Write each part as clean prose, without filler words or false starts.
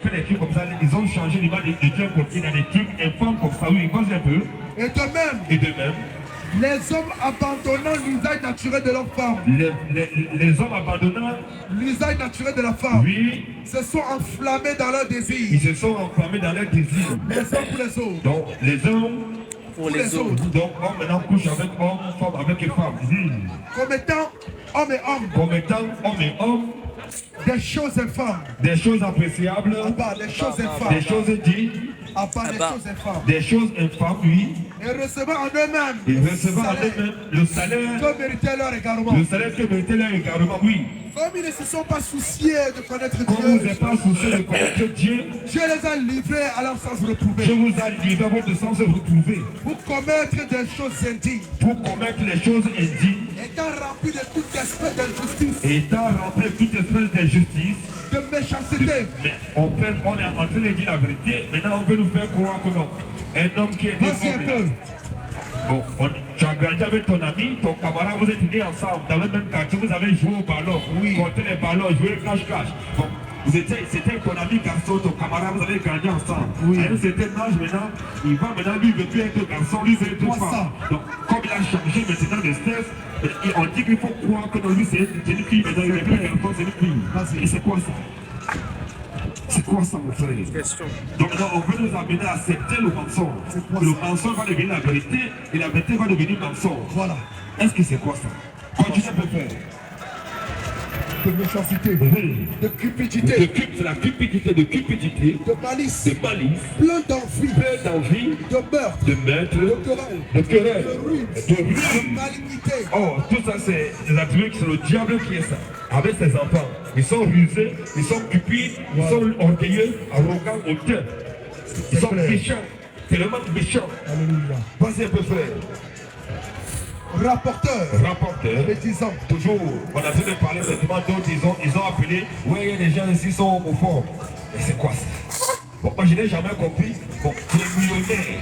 fait des trucs comme ça, ils ont changé l'image de Dieu côté dans des trucs infâmes comme ça, oui, vas-y un peu. Et de même, les hommes abandonnant l'usage naturel de leur femme. Les hommes abandonnant l'usage naturel de la femme. Oui. Se sont enflammés dans leur désir. Ils se sont enflammés dans leur désir. Les hommes pour les autres. Donc les hommes pour les autres. Donc homme maintenant couche avec homme, femme avec femme. Comme étant homme et homme. Comme étant homme et homme. Des choses infâmes. Des choses appréciables. Des choses infâmes. Des choses dites. Des choses infâmes. Des choses infâmes, oui. Et recevant en eux-mêmes. Et recevant en eux-mêmes le salaire. Que méritait leur égarement. Le salaire que méritait leur égarement, oui. Comme ils ne se sont pas souciés de connaître Dieu. Comme vous n'êtes pas souciés de connaître Dieu. Dieu les a livrés à leur sens retrouvé. Je vous ai livré à votre sens retrouvé. Pour commettre des choses indignes. Pour commettre les choses indignes. Étant remplis de toute espèce d'injustice. Étant remplis de toute espèce d'injustice. De méchanceté. Mais on est en train de dire la vérité. Maintenant, on veut nous faire croire que non. Un homme qui est déformé. Bon, tu as grandi avec ton ami, ton camarade, vous êtes nés ensemble, dans le même quartier, vous avez joué au ballon, compté les ballons, joué le cache-cache. Bon, c'était ton ami garçon, ton camarade, vous avez grandi ensemble. À un certain âge maintenant, il va maintenant, lui, il veut plus être garçon, lui, veut être femme. Donc, comme il a changé maintenant de stress, on dit qu'il faut croire que dans lui, c'est une fille, maintenant, il n'est plus garçon, c'est une fille. Et c'est quoi ça? C'est quoi ça, mon frère? Donc là, on veut nous amener à accepter le mensonge. Le mensonge va devenir la vérité et la vérité va devenir mensonge. Voilà. Est-ce que c'est quoi ça? Continuez à faire. De méchanceté, de cupidité, de la cupidité, de cupidité, de malice, plein d'envie, de meurtre, de querelle, de malignité. Oh, tout ça c'est des attributs, c'est le diable qui est ça, avec ses enfants. Ils sont rusés, ils sont cupides, ils sont orgueilleux, arrogants, hauteurs. Ils sont méchants, tellement méchants. Alléluia. Vas-y un peu frère. Rapporteur, médisant. Toujours, on a fait de parler seulement d'autres, ils ont appelé, ouais, il y a des gens ici qui sont homophobes. Mais c'est quoi ça? Bon, moi je n'ai jamais compris. Bon, les millionnaires,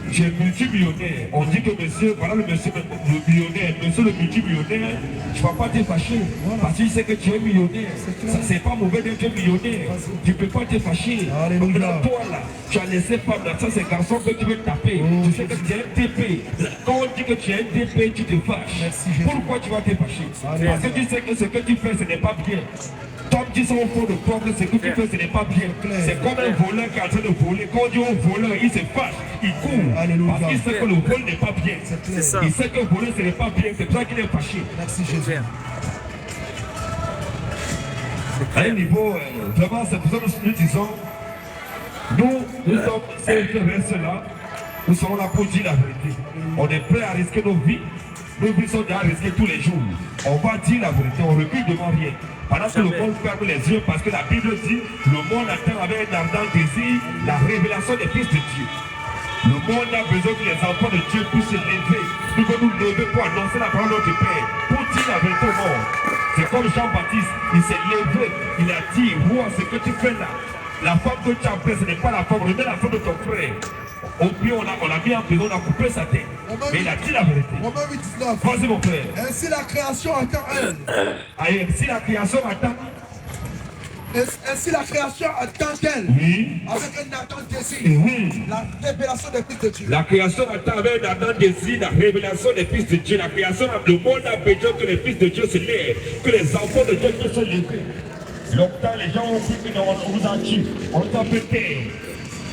j'ai multimillionnaire. On dit que monsieur, voilà le monsieur le millionnaire, monsieur le multimillionnaire, tu ne vas pas te fâcher. Parce que tu sais que tu es millionnaire. Ça, c'est pas mauvais d'être millionnaire. Tu ne peux pas te fâcher. Donc là, toi là, tu as laissé femme là, ça c'est garçon que tu veux taper. Tu sais que tu es un TP. Quand on dit que tu es un TP, tu te fâches. Pourquoi tu vas te fâcher? Parce que tu sais que ce que tu fais, ce n'est pas bien. Comme tu sais au fond de toi que ce que tu fais, ce n'est pas bien. C'est comme un voleur qui est en train de voler. Quand on dit au voleur, il se fâche, il court. Parce qu'il sait que le vol n'est pas bien. Il sait que voler, ce n'est pas bien. C'est pour ça qu'il est fâché. Merci Jésus. À un niveau, vraiment, c'est pour ça que nous disons, nous sommes ces restes-là, nous sommes là pour dire la vérité. On est prêt à risquer nos vies. Nos vies sont déjà risquées tous les jours. On va dire la vérité, on ne recule devant rien. Pendant que le monde ferme les yeux, parce que la Bible dit, le monde attend avec un ardent désir la révélation des fils de Dieu. Le monde a besoin que les enfants de Dieu puissent se lever. Nous devons nous lever pour annoncer la parole de Père, pour dire la vérité au monde. C'est comme Jean-Baptiste, il s'est levé, il a dit, vois ce que tu fais là. La femme que tu as prise, ce n'est pas la femme, remets la femme de ton frère. Au pire, on l'a mis en prison, on a coupé sa tête. Mais il a dit la vérité. Vas-y mon frère. Ainsi la création attend elle. Ainsi la création attend. Ainsi la création attend elle. Oui. Avec un attente désir. Oui. La révélation des fils de Dieu. La création attend avec un attente désir la révélation des fils de Dieu. La création, le monde a besoin que les fils de Dieu se lèvent, que les enfants de Dieu puissent se lever. Longtemps, les gens ont cru qu'on vous a tué, on vous a fait taire.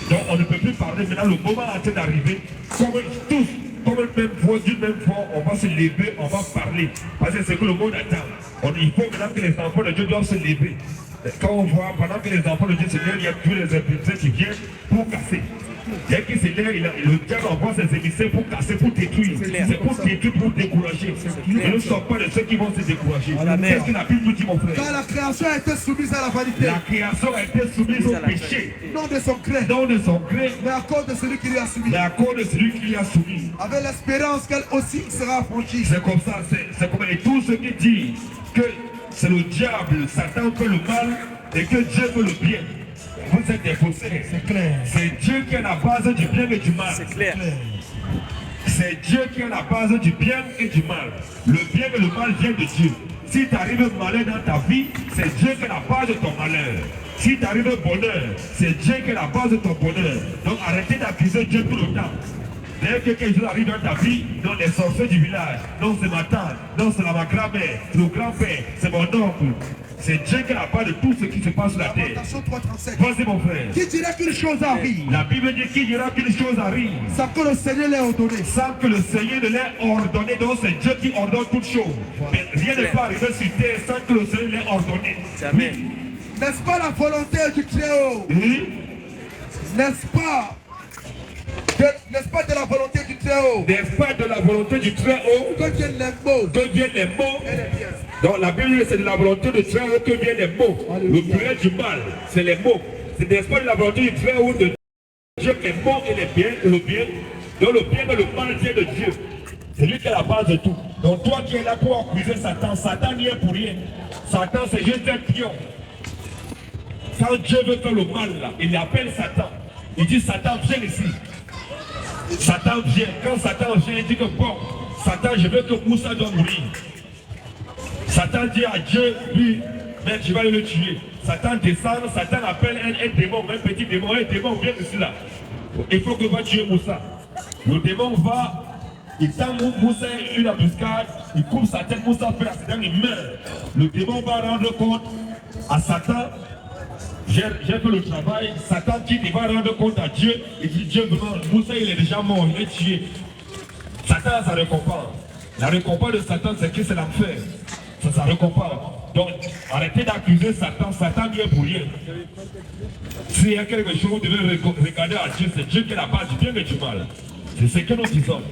Donc on ne peut plus parler. Maintenant, le moment est en train d'arriver. Comme tous, comme une même voix, d'une même voix, on va se lever, on va parler. Parce que c'est que le monde attend. Il faut maintenant que les enfants de Dieu doivent se lever. Quand on voit, pendant que les enfants de Dieu se lèvent, il y a tous les impulsés qui viennent pour casser. Dès qu'il se lève, le diable envoie ses émissaires pour casser, pour détruire. C'est pour détruire, pour décourager. Et nous ne sommes pas de ceux qui vont se décourager. Qu'est-ce que la Bible nous dit, mon frère? Quand la création a été soumise à la vanité. La création a été soumise au péché. Non de son gré. Non de son gré. Mais à cause de celui qui lui a soumis. Mais à cause de celui qui lui a soumis. Avec l'espérance qu'elle aussi sera affranchie. C'est comme ça, c'est comme tous ceux qui disent que c'est le diable, Satan fait le mal et que Dieu fait le bien. Vous êtes des faussaires. C'est clair. C'est Dieu qui est la base du bien et du mal. C'est clair. C'est Dieu qui est la base du bien et du mal. Le bien et le mal viennent de Dieu. Si tu arrives malheur dans ta vie, c'est Dieu qui est la base de ton malheur. Si tu arrives au bonheur, c'est Dieu qui est la base de ton bonheur. Donc arrêtez d'accuser Dieu tout le temps. Dès que quelque chose arrive dans ta vie, non, les sorciers du village, non, c'est ma tante, non, c'est ma grand-mère, le grand-père, c'est mon oncle. C'est Dieu qui est la base de tout ce qui se passe sur la terre. Vas-y mon frère. Qui dira qu'une chose arrive? La Bible dit qu'il dira qu'une chose arrive. Sans que le Seigneur l'ait ordonné. Sans que le Seigneur ne l'ait ordonné. Donc c'est Dieu qui ordonne toutes choses. Mais rien ne peut arriver sur terre sans que le Seigneur l'ait ordonné. Jamais. N'est-ce pas la volonté du Très-Haut? Oui. N'est-ce pas de la volonté du Très-Haut? N'est-ce pas de la volonté du Très-Haut que viennent les mots? Que viennent les mots? Et les biens. Donc la Bible, c'est de la volonté du Très-Haut que viennent les mots. Le pluriel du mal, c'est les mots. C'est n'est-ce pas de la volonté du Très-Haut de Dieu, les mots et les biens, le bien. Donc le bien et le mal vient de Dieu. C'est lui qui est la base de tout. Donc toi qui es là pour accuser Satan, Satan n'y est pour rien. Satan, c'est juste un pion. Quand Dieu veut faire le mal, là, il appelle Satan. Il dit, Satan, viens ici. Satan vient. Quand Satan vient, il dit que bon, Satan, je veux que Moussa doit mourir. Satan dit à Dieu, lui, mais tu vas le tuer. Satan descend, Satan appelle un démon, un petit démon, un démon vient ici là. Il faut que va tuer Moussa. Le démon va, il tend Moussa une embuscade, il coupe sa tête, Moussa fait l'accident, il meurt. Le démon va rendre compte à Satan. J'ai fait le travail, Satan dit il va rendre compte à Dieu, il dit Dieu vraiment, Moussa il est déjà mort, il est tué. Satan a sa récompense. La récompense de Satan c'est que c'est l'enfer. C'est sa récompense. Donc arrêtez d'accuser Satan, Satan n'y est pour rien. S'il y a quelque chose, vous devez regarder à Dieu, c'est Dieu qui est la base du bien et du mal. C'est ce que nous disons.